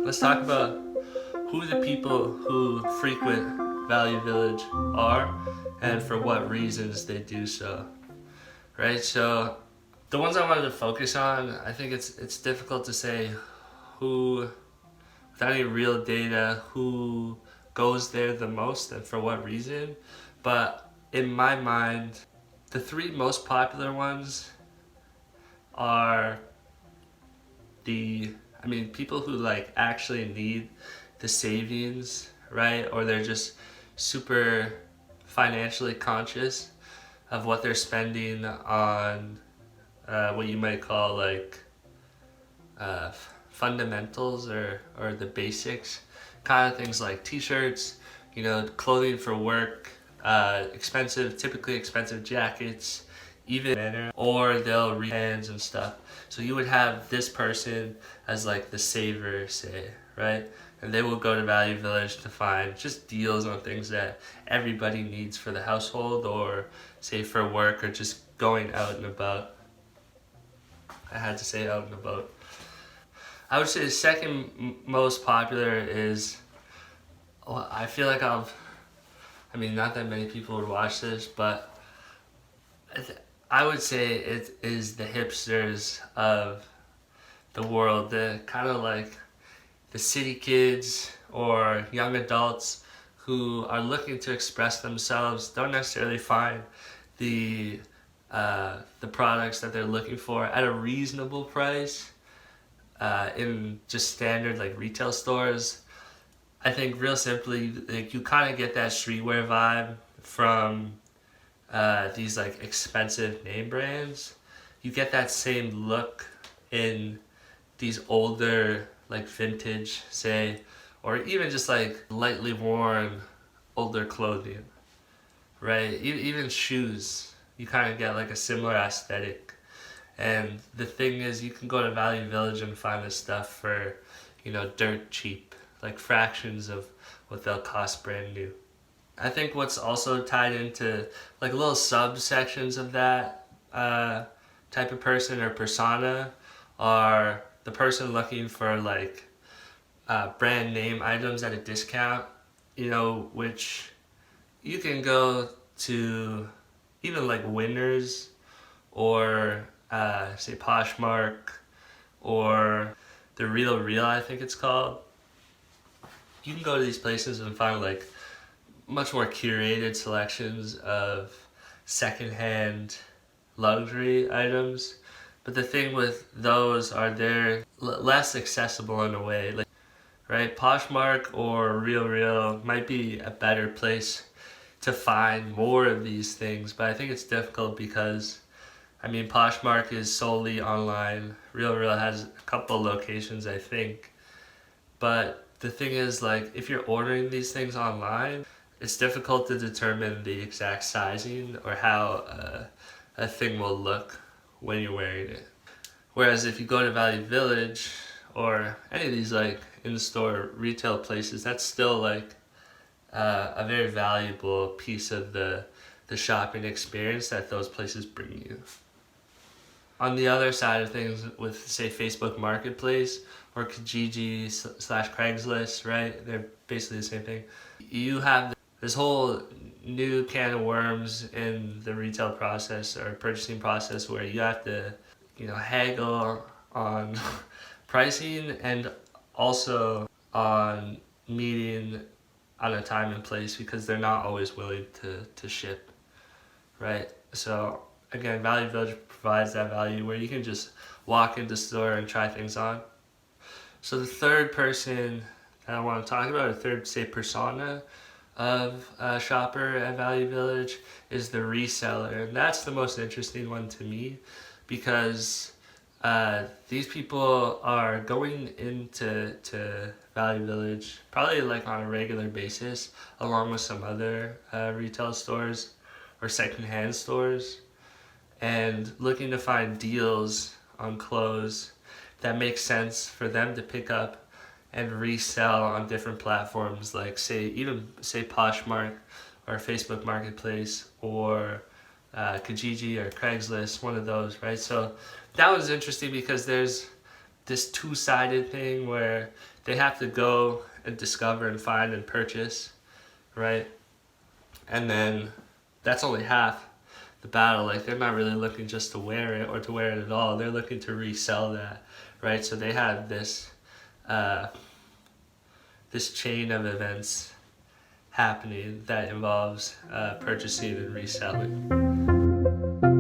let's talk about who the people who frequent Value Village are and for what reasons they do so. Right? So the ones I wanted to focus on, I think it's difficult to say who, without any real data, who goes there the most and for what reason. But in my mind, the three most popular ones are people who like actually need the savings, right? Or they're just super financially conscious of what they're spending on what you might call like uh, fundamentals or the basics, kind of things like t-shirts, clothing for work, typically expensive jackets, even, or they'll read hands and stuff. So you would have this person as like the saver, say, right? And they will go to Value Village to find just deals on things that everybody needs for the household or say for work or just going out and about. I had to say out and about. I would say the second most popular is, well, I feel like not that many people would watch this, but I would say it is the hipsters of the world, the kind of like the city kids or young adults who are looking to express themselves, don't necessarily find the products that they're looking for at a reasonable price in just standard like retail stores. I think real simply, like you kind of get that streetwear vibe from these like expensive name brands. You get that same look in these older like vintage, say, or even just like lightly worn older clothing, right? Even shoes, you kind of get like a similar aesthetic. And the thing is, you can go to Value Village and find this stuff for, dirt cheap, like fractions of what they'll cost brand new. I think what's also tied into like little subsections of that type of person or persona are the person looking for like brand name items at a discount, which you can go to even like Winners or say Poshmark or the Real Real, I think it's called. You can go to these places and find like much more curated selections of secondhand luxury items. But the thing with those are they're less accessible in a way. Like, right, Poshmark or Real Real might be a better place to find more of these things, but I think it's difficult because Poshmark is solely online. Real Real has a couple locations, I think. But the thing is, like, if you're ordering these things online, it's difficult to determine the exact sizing or how a thing will look when you're wearing it. Whereas if you go to Value Village or any of these like in-store retail places, that's still like a very valuable piece of the shopping experience that those places bring you. On the other side of things, with say Facebook Marketplace or Kijiji slash Craigslist, right? They're basically the same thing. You have this whole new can of worms in the retail process or purchasing process where you have to, haggle on pricing and also on meeting on a time and place because they're not always willing to ship, right? So again, Value Village provides that value where you can just walk into the store and try things on. So the third person that I want to talk about, or third, say, persona of a shopper at Value Village is the reseller. And that's the most interesting one to me because these people are going into Value Village probably like on a regular basis along with some other retail stores or secondhand stores and looking to find deals on clothes that make sense for them to pick up and resell on different platforms like say Poshmark or Facebook Marketplace or Kijiji or Craigslist, one of those, right? So that was interesting because there's this two-sided thing where they have to go and discover and find and purchase, right? And then that's only half the battle. Like, they're not really looking just to wear it or to wear it at all. They're looking to resell that, right? So they have this this chain of events happening that involves purchasing and reselling.